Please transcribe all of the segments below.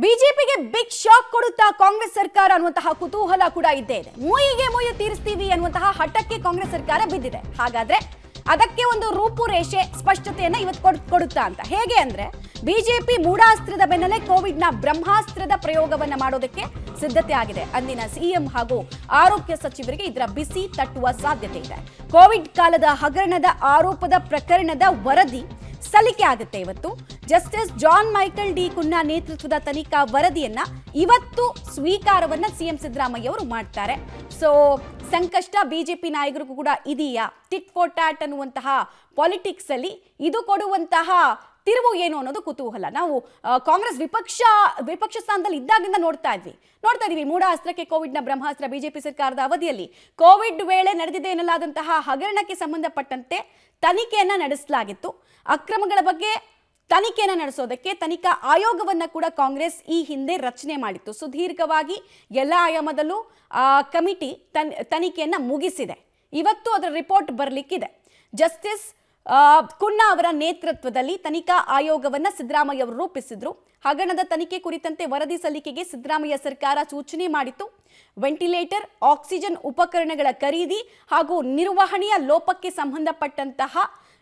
ಬಿಜೆಪಿಗೆ big shock ಕೊಡುತ್ತಾ ಕಾಂಗ್ರೆಸ್ ಸರ್ಕಾರ ಅನ್ನುವಂತಹ ಕುತೂಹಲ ಕೂಡ ಇದ್ದೇ ಇದೆ. ಮೂಯಿಗೆ ಮೂಯಿ ತೀರಿಸ್ತೀವಿ ಅನ್ನುವಂತಹ ಹಠಕ್ಕೆ ಕಾಂಗ್ರೆಸ್ ಸರ್ಕಾರ ಬಿದ್ದಿದೆ. ಹಾಗಾದ್ರೆ ಅದಕ್ಕೆ ಒಂದು ರೂಪುರೇಷೆ ಸ್ಪಷ್ಟತೆಯನ್ನ ಇವತ್ತು ಕೊಡುತ್ತಾ ಅಂತ. ಹೇಗೆ ಅಂದ್ರೆ ಬಿಜೆಪಿ ಮೂಢಾಸ್ತ್ರದ ಬೆನ್ನಲ್ಲೇ ಕೋವಿಡ್ನ ಬ್ರಹ್ಮಾಸ್ತ್ರದ ಪ್ರಯೋಗವನ್ನ ಮಾಡೋದಕ್ಕೆ ಸಿದ್ಧತೆ ಆಗಿದೆ. ಅಂದಿನ ಸಿಎಂ ಹಾಗೂ ಆರೋಗ್ಯ ಸಚಿವರಿಗೆ ಇದರ ಬಿಸಿ ತಟ್ಟುವ ಸಾಧ್ಯತೆ ಇದೆ. ಕೋವಿಡ್ ಕಾಲದ ಹಗರಣದ ಆರೋಪದ ಪ್ರಕರಣದ ವರದಿ ಸಲ್ಲಿಕೆ ಆಗುತ್ತೆ. ಇವತ್ತು justice John Michael D Cunha ನೇತೃತ್ವದ ತನಿಖಾ ವರದಿಯನ್ನ ಇವತ್ತು ಸ್ವೀಕಾರವನ್ನ ಸಿಎಂ ಸಿದ್ದರಾಮಯ್ಯ ಅವರು ಮಾಡ್ತಾರೆ. ಸೊ ಸಂಕಷ್ಟ ಬಿಜೆಪಿ ನಾಯಕರಿಗೂ ಕೂಡ ಇದೆಯಾ? ಟಿಟ್ ಫಾರ್ ಟ್ಯಾಟ್ ಅನ್ನುವಂತಹ ಪಾಲಿಟಿಕ್ಸ್ ಅಲ್ಲಿ ಇದು ಕೊಡುವಂತಹ ತಿರುವು ಏನು ಅನ್ನೋದು ಕುತೂಹಲ. ನಾವು ಕಾಂಗ್ರೆಸ್ ವಿಪಕ್ಷ ಸ್ಥಾನದಲ್ಲಿ ಇದ್ದಾಗಿಂದ ನೋಡ್ತಾ ಇದೀವಿ ಮೂಢಾಸ್ತ್ರಕ್ಕೆ ಕೋವಿಡ್ನ ಬ್ರಹ್ಮಾಸ್ತ್ರ. ಬಿಜೆಪಿ ಸರ್ಕಾರದ ಅವಧಿಯಲ್ಲಿ ಕೋವಿಡ್ ವೇಳೆ ನಡೆದಿದೆ ಎನ್ನಲಾದಂತಹ ಹಗರಣಕ್ಕೆ ಸಂಬಂಧಪಟ್ಟಂತೆ ತನಿಖೆಯನ್ನ ನಡೆಸಲಾಗಿತ್ತು. ಅಕ್ರಮಗಳ ಬಗ್ಗೆ ತನಿಖೆಯನ್ನು ನಡೆಸೋದಕ್ಕೆ ತನಿಖಾ ಆಯೋಗವನ್ನ ಕೂಡ ಕಾಂಗ್ರೆಸ್ ಈ ಹಿಂದೆ ರಚನೆ ಮಾಡಿತ್ತು. ಸುದೀರ್ಘವಾಗಿ ಎಲ್ಲ ಆಯಾಮದಲ್ಲೂ ಕಮಿಟಿ ತನಿಖೆಯನ್ನ ಮುಗಿಸಿದೆ. ಇವತ್ತು ಅದರ ರಿಪೋರ್ಟ್ ಬರಲಿಕ್ಕಿದೆ. ಜಸ್ಟಿಸ್ ಕುನ್ನಾ ಅವರ ನೇತೃತ್ವದಲ್ಲಿ ತನಿಖಾ ಆಯೋಗವನ್ನ ಸಿದ್ದರಾಮಯ್ಯ ಅವರು ರೂಪಿಸಿದ್ರು. ಹಗರಣದ ತನಿಖೆ ಕುರಿತಂತೆ ವರದಿ ಸಲ್ಲಿಕೆಗೆ ಸಿದ್ದರಾಮಯ್ಯ ಸರ್ಕಾರ ಸೂಚನೆ ಮಾಡಿತ್ತು. ವೆಂಟಿಲೇಟರ್, ಆಕ್ಸಿಜನ್ ಉಪಕರಣಗಳ ಖರೀದಿ ಹಾಗೂ ನಿರ್ವಹಣೆಯ ಲೋಪಕ್ಕೆ ಸಂಬಂಧಪಟ್ಟಂತಹ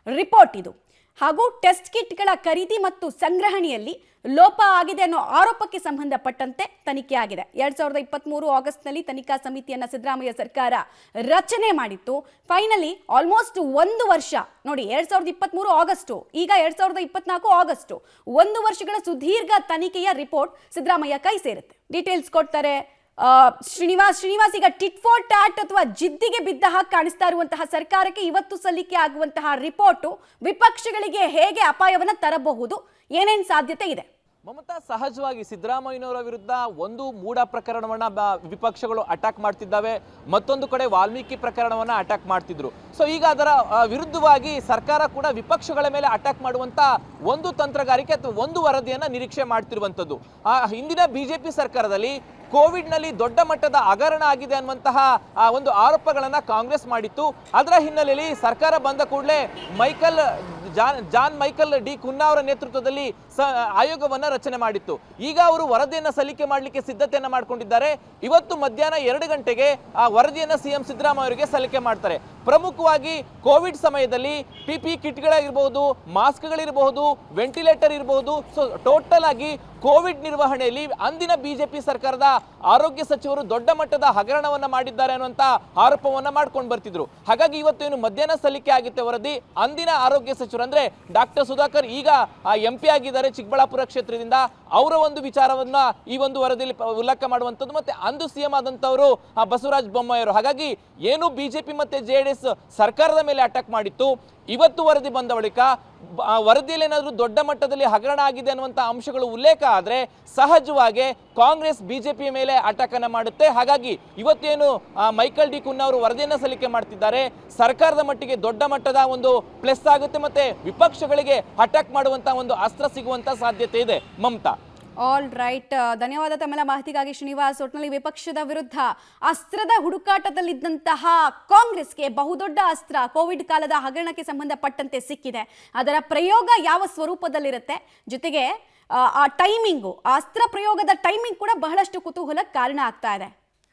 ರಿಪೋರ್ಟ್ ಇದು. ಹಾಗೂ ಟೆಸ್ಟ್ ಕಿಟ್ಗಳ ಖರೀದಿ ಮತ್ತು ಸಂಗ್ರಹಣೆಯಲ್ಲಿ ಲೋಪ ಆಗಿದೆ ಅನ್ನೋ ಆರೋಪಕ್ಕೆ ಸಂಬಂಧಪಟ್ಟಂತೆ ತನಿಖೆ ಆಗಿದೆ. 2023 ಆಗಸ್ಟ್ನಲ್ಲಿ ತನಿಖಾ ಸಮಿತಿಯನ್ನ ಸಿದ್ದರಾಮಯ್ಯ ಸರ್ಕಾರ ರಚನೆ ಮಾಡಿತ್ತು. ಫೈನಲಿ ಆಲ್ಮೋಸ್ಟ್ 1 ವರ್ಷ ನೋಡಿ, 2023 ಆಗಸ್ಟ್, ಈಗ 2024 ಆಗಸ್ಟ್, 1 ವರ್ಷಗಳ ಸುದೀರ್ಘ ತನಿಖೆಯ ರಿಪೋರ್ಟ್ ಸಿದ್ದರಾಮಯ್ಯ ಕೈ ಸೇರುತ್ತೆ. ಡೀಟೇಲ್ಸ್ ಕೊಡ್ತಾರೆ ಶ್ರೀನಿವಾಸ್. ಈಗ ಟಿಟ್ ಫಾರ್ ಟ್ಯಾಟ್ ಅಥವಾ ಜಿದ್ದಿಗೆ ಬಿದ್ದ ಹಾಗೆ ಕಾಣಿಸ್ತಾ ಇರುವಂತಹ ಸರ್ಕಾರಕ್ಕೆ ಇವತ್ತು ಸಲ್ಲಿಕೆ ಆಗುವಂತಹ ರಿಪೋರ್ಟ್ ವಿಪಕ್ಷಗಳಿಗೆ ಹೇಗೆ ಅಪಾಯವನ್ನ ತರಬಹುದು, ಏನೇನ್ ಸಾಧ್ಯತೆ ಇದೆ? ಮಮತಾ, ಸಹಜವಾಗಿ ಸಿದ್ದರಾಮಯ್ಯನವರ ವಿರುದ್ಧ ಒಂದು ಮೂಢ ಪ್ರಕರಣವನ್ನ ವಿಪಕ್ಷಗಳು ಅಟ್ಯಾಕ್ ಮಾಡ್ತಿದ್ದಾವೆ, ಮತ್ತೊಂದು ಕಡೆ ವಾಲ್ಮೀಕಿ ಪ್ರಕರಣವನ್ನ ಅಟ್ಯಾಕ್ ಮಾಡ್ತಿದ್ರು. ಸೊ ಈಗ ಅದರ ವಿರುದ್ಧವಾಗಿ ಸರ್ಕಾರ ಕೂಡ ವಿಪಕ್ಷಗಳ ಮೇಲೆ ಅಟ್ಯಾಕ್ ಮಾಡುವಂತ ಒಂದು ತಂತ್ರಗಾರಿಕೆ ಅಥವಾ ಒಂದು ವರದಿಯನ್ನ ನಿರೀಕ್ಷೆ ಮಾಡ್ತಿರುವಂತದ್ದು. ಹಿಂದಿನ ಬಿಜೆಪಿ ಸರ್ಕಾರದಲ್ಲಿ ಕೋವಿಡ್ ನಲ್ಲಿ ದೊಡ್ಡ ಮಟ್ಟದ ಹಗರಣ ಆಗಿದೆ ಅನ್ನುವಂತಹ ಒಂದು ಆರೋಪಗಳನ್ನ ಕಾಂಗ್ರೆಸ್ ಮಾಡಿತ್ತು. ಅದರ ಹಿನ್ನೆಲೆಯಲ್ಲಿ ಸರ್ಕಾರ ಬಂದ ಕೂಡಲೇ ಜಾನ್ ಮೈಕಲ್ ಡಿ ಕುನ್ನಾ ಅವರ ನೇತೃತ್ವದಲ್ಲಿ ಆಯೋಗವನ್ನ ರಚನೆ ಮಾಡಿತ್ತು. ಈಗ ಅವರು ವರದಿಯನ್ನ ಸಲ್ಲಿಕೆ ಮಾಡಲಿಕ್ಕೆ ಸಿದ್ಧತೆಯನ್ನ ಮಾಡ್ಕೊಂಡಿದ್ದಾರೆ. ಇವತ್ತು ಮಧ್ಯಾಹ್ನ 2 ಗಂಟೆಗೆ ಆ ವರದಿಯನ್ನ ಸಿಎಂ ಸಿದ್ದರಾಮಯ್ಯ ಅವರಿಗೆ ಸಲ್ಲಿಕೆ ಮಾಡ್ತಾರೆ. ಪ್ರಮುಖವಾಗಿ ಕೋವಿಡ್ ಸಮಯದಲ್ಲಿ ಪಿಪಿ ಕಿಟ್ಗಳಿರಬಹುದು, ಮಾಸ್ಕ್ಗಳಿರಬಹುದು, ವೆಂಟಿಲೇಟರ್ ಇರಬಹುದು. ಸೊ ಟೋಟಲ್ ಆಗಿ ಕೋವಿಡ್ ನಿರ್ವಹಣೆಯಲ್ಲಿ ಅಂದಿನ ಬಿಜೆಪಿ ಸರ್ಕಾರದ ಆರೋಗ್ಯ ಸಚಿವರು ದೊಡ್ಡ ಮಟ್ಟದ ಹಗರಣವನ್ನ ಮಾಡಿದ್ದಾರೆ ಅನ್ನುವಂತ ಆರೋಪವನ್ನ ಮಾಡ್ಕೊಂಡು ಬರ್ತಿದ್ರು. ಹಾಗಾಗಿ ಇವತ್ತು ಏನು ಮಧ್ಯಾಹ್ನ ಸಲ್ಲಿಕೆ ಆಗುತ್ತೆ ವರದಿ. ಅಂದಿನ ಆರೋಗ್ಯ ಸಚಿವರು ಅಂದ್ರೆ ಡಾಕ್ಟರ್ ಸುಧಾಕರ್ ಈಗ MP ಆಗಿದ್ದಾರೆ ಚಿಕ್ಕಬಳ್ಳಾಪುರ ಕ್ಷೇತ್ರದಿಂದ. ಅವರ ಒಂದು ವಿಚಾರವನ್ನ ಈ ಒಂದು ವರದಿಯಲ್ಲಿ ಉಲ್ಲೇಖ ಮಾಡುವಂಥದ್ದು. ಮತ್ತೆ ಅಂದು ಸಿಎಂ ಆದಂತವರು ಬಸವರಾಜ ಬೊಮ್ಮಾಯಿ ಅವರು. ಹಾಗಾಗಿ ಏನು ಬಿಜೆಪಿ ಮತ್ತೆ JDS ಸರ್ಕಾರದ ಮೇಲೆ ಅಟ್ಯಾಕ್ ಮಾಡಿತ್ತು, ಇವತ್ತು ವರದಿ ಬಂದ ಬಳಿಕ ವರದಿಯಲ್ಲಿ ಏನಾದರೂ ದೊಡ್ಡ ಮಟ್ಟದಲ್ಲಿ ಹಗರಣ ಆಗಿದೆ ಅನ್ನುವಂಥ ಅಂಶಗಳು ಉಲ್ಲೇಖ ಆದರೆ ಸಹಜವಾಗಿ ಕಾಂಗ್ರೆಸ್ ಬಿಜೆಪಿಯ ಮೇಲೆ ಅಟ್ಯಾಕ್ ಅನ್ನ ಮಾಡುತ್ತೆ. ಹಾಗಾಗಿ ಇವತ್ತೇನು ಮೈಕಲ್ ಡಿ ಕುನ್ನಾ ಅವರು ವರದಿಯನ್ನು ಸಲ್ಲಿಕೆ ಮಾಡ್ತಿದ್ದಾರೆ, ಸರ್ಕಾರದ ಮಟ್ಟಿಗೆ ದೊಡ್ಡ ಮಟ್ಟದ ಒಂದು ಪ್ಲಸ್ ಆಗುತ್ತೆ, ಮತ್ತೆ ವಿಪಕ್ಷಗಳಿಗೆ ಅಟ್ಯಾಕ್ ಮಾಡುವಂತ ಒಂದು ಅಸ್ತ್ರ ಸಿಗುವಂತ ಸಾಧ್ಯತೆ ಇದೆ. ಮಮತಾ, ಆಲ್ ರೈಟ್, ಧನ್ಯವಾದ ತಮ್ಮೆಲ್ಲ ಮಾಹಿತಿಗಾಗಿ ಶ್ರೀನಿವಾಸ್. ಒಟ್ಟಿನಲ್ಲಿ ವಿಪಕ್ಷದ ವಿರುದ್ಧ ಅಸ್ತ್ರದ ಹುಡುಕಾಟದಲ್ಲಿದ್ದಂತಹ ಕಾಂಗ್ರೆಸ್ಗೆ ಬಹುದೊಡ್ಡ ಅಸ್ತ್ರ ಕೋವಿಡ್ ಕಾಲದ ಹಗರಣಕ್ಕೆ ಸಂಬಂಧಪಟ್ಟಂತೆ ಸಿಕ್ಕಿದೆ. ಅದರ ಪ್ರಯೋಗ ಯಾವ ಸ್ವರೂಪದಲ್ಲಿರುತ್ತೆ, ಜೊತೆಗೆ ಆ ಟೈಮಿಂಗು, ಅಸ್ತ್ರ ಪ್ರಯೋಗದ ಟೈಮಿಂಗ್ ಕೂಡ ಬಹಳಷ್ಟು ಕುತೂಹಲಕ್ಕೆ ಕಾರಣ ಆಗ್ತಾ ಇದೆ.